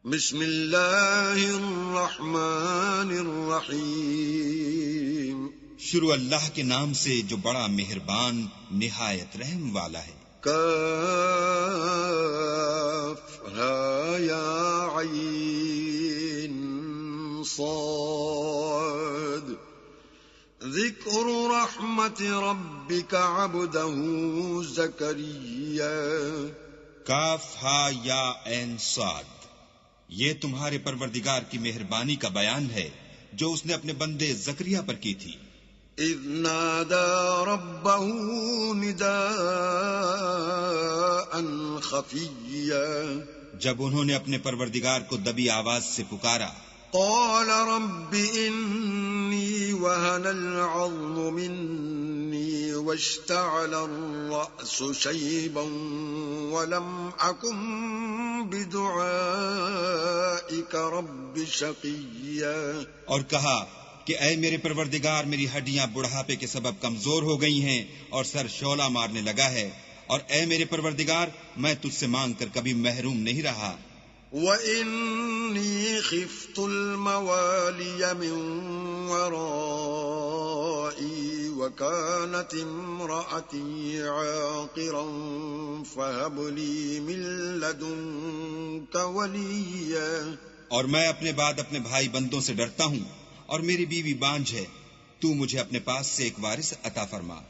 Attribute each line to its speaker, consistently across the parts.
Speaker 1: بسم اللہ الرحمن الرحیم۔
Speaker 2: شروع اللہ کے نام سے جو بڑا مہربان نہایت رحم والا ہے۔
Speaker 1: کاف ہا یا عین صاد ذکر رحمت ربک عبدہ زکریا۔
Speaker 2: کاف ہا یا عین صاد، یہ تمہارے پروردگار کی مہربانی کا بیان ہے جو اس نے اپنے بندے زکریا پر کی تھی۔
Speaker 1: اذ نادى ربه نداء خفيا،
Speaker 2: جب انہوں نے اپنے پروردگار کو دبی آواز سے پکارا۔
Speaker 1: قال رب إني وهن العظم مني واشتعل الرأس شيبا ولم أكن بدعائك رب شقيا۔
Speaker 2: اور کہا کہ اے میرے پروردگار، میری ہڈیاں بڑھاپے کے سبب کمزور ہو گئی ہیں اور سر شعلہ مارنے لگا ہے، اور اے میرے پروردگار، میں تجھ سے مانگ کر کبھی محروم نہیں رہا۔
Speaker 1: وَإِنِّي خِفْتُ الْمَوَالِيَ مِنْ وَرَائِي وَكَانَتِ امْرَأَتِي عَاقِرًا فَهَبْ لِي مِنْ لَدُنْكَ وَلِيًّا۔
Speaker 2: اور میں اپنے بعد اپنے بھائی بندوں سے ڈرتا ہوں، اور میری بیوی بانجھ ہے، تو مجھے اپنے پاس سے ایک وارث عطا فرما۔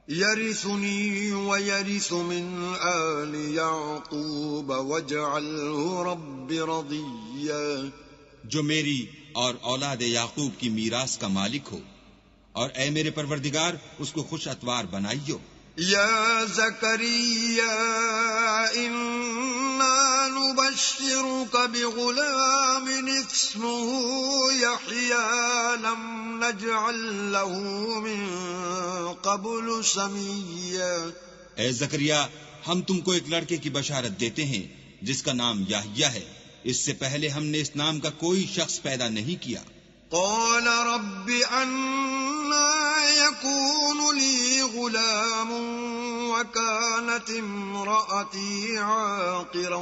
Speaker 1: يرثني ويرث من آل يعقوب واجعله رب رضيا۔
Speaker 2: جو میری اور اولاد یعقوب کی میراث کا مالک ہو، اور اے میرے پروردگار اس کو خوش اتوار بنائیو۔
Speaker 1: یا زکریا انا نبشرک بغلام اسمه یحیی لم نجعل له من قبل سمیا۔
Speaker 2: اے زکریا، ہم تم کو ایک لڑکے کی بشارت دیتے ہیں جس کا نام یحییٰ ہے، اس سے پہلے ہم نے اس نام کا کوئی شخص پیدا نہیں کیا۔
Speaker 1: قال رب أنا يكون لي غلام وكانت امرأتي عاقرا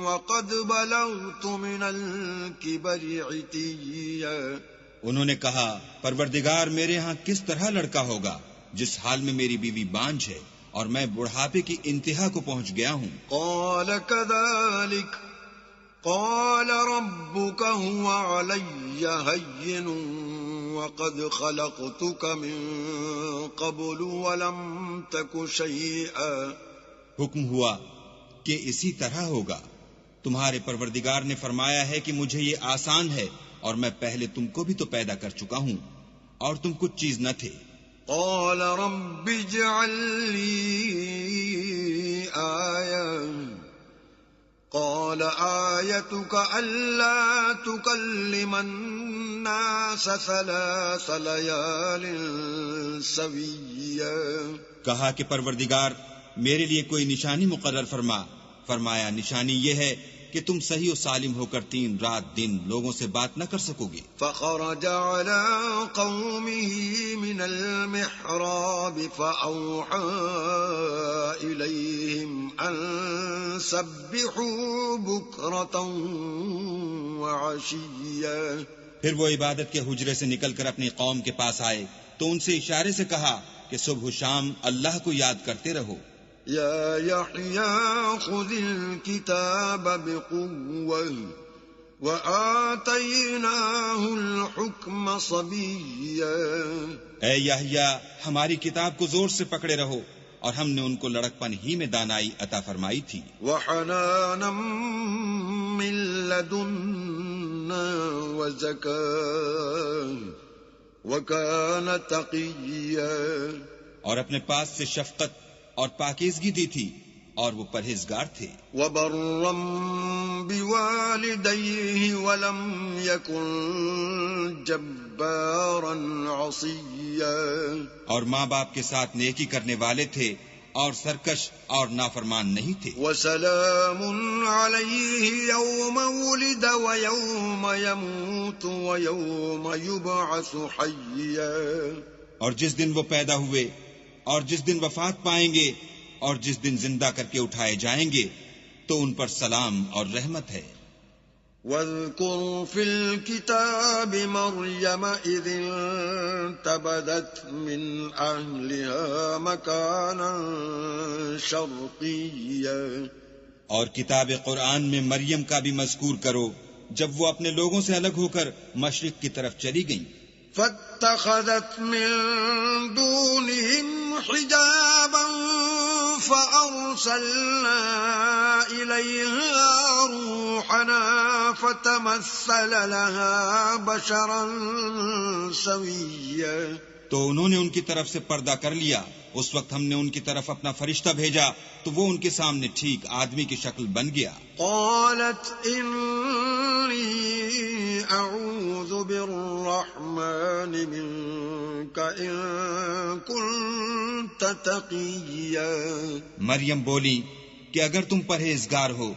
Speaker 1: وقد بلغت من الكبر عتيا۔
Speaker 2: انہوں نے کہا، پروردگار، میرے ہاں کس طرح لڑکا ہوگا جس حال میں میری بیوی بانجھ ہے اور میں بڑھاپے کی انتہا کو پہنچ گیا ہوں۔
Speaker 1: قال كذلك قال ربك هو علي هين وقد خلقتك من قبل ولم تك شيئا۔
Speaker 2: حکم ہوا کہ اسی طرح ہوگا۔ تمہارے پروردگار نے فرمایا ہے کہ مجھے یہ آسان ہے، اور میں پہلے تم کو بھی تو پیدا کر چکا ہوں اور تم کچھ چیز نہ تھے۔
Speaker 1: قال رب اجعل لي آية قال آيتك ألا تكلم الناس 3 ليال سويا۔
Speaker 2: کہا کہ پروردگار میرے لیے کوئی نشانی مقرر فرما۔ فرمایا، نشانی یہ ہے کہ تم صحیح و سالم ہو کر 3 رات دن لوگوں سے بات نہ کر سکو گے۔
Speaker 1: فخرج على قومه من المحراب فأوحى إليهم أن سبحوا بكرة وعشيا۔
Speaker 2: پھر وہ عبادت کے حجرے سے نکل کر اپنی قوم کے پاس آئے تو ان سے اشارے سے کہا کہ صبح و شام اللہ کو یاد کرتے رہو۔
Speaker 1: یا یحییٰ خذ الکتاب بقوة وآتیناہ الحکم صبیا۔
Speaker 2: اے یحییٰ، ہماری کتاب کو زور سے پکڑے رہو، اور ہم نے ان کو لڑکپن ہی میں دانائی عطا فرمائی تھی۔
Speaker 1: وحنانا من لدنا وزکاة وکان تقیا۔
Speaker 2: اور اپنے پاس سے شفقت اور پاکیزگی دی تھی، اور وہ پرہیزگار تھے۔
Speaker 1: وبرا بوالديه ولم يكن جبارا عصيا۔
Speaker 2: اور ماں باپ کے ساتھ نیکی کرنے والے تھے اور سرکش اور نافرمان نہیں تھے۔
Speaker 1: وسلام عليه يوم ولد ويوم يموت ويوم يبعث حيا۔
Speaker 2: اور جس دن وہ پیدا ہوئے اور جس دن وفات پائیں گے اور جس دن زندہ کر کے اٹھائے جائیں گے تو ان پر سلام اور رحمت ہے۔
Speaker 1: واذكر في الكتاب مريم إذ انتبذت من أهلها مكانا شرقيا.
Speaker 2: اور کتاب قرآن میں مریم کا بھی مذکور کرو جب وہ اپنے لوگوں سے الگ ہو کر مشرق کی طرف چلی گئیں.
Speaker 1: فاتخذت من دونهم حجابا فأرسلنا إليها روحنا فتمثل لها بشرا سويا.
Speaker 2: تو انہوں نے ان کی طرف سے پردہ کر لیا. اس وقت ہم نے ان کی طرف اپنا فرشتہ بھیجا تو وہ ان کے سامنے ٹھیک آدمی کی شکل بن گیا.
Speaker 1: قالت انی اعوذ بالرحمن منک ان کنت تقیا.
Speaker 2: مریم بولی کہ اگر تم پرہیزگار ہو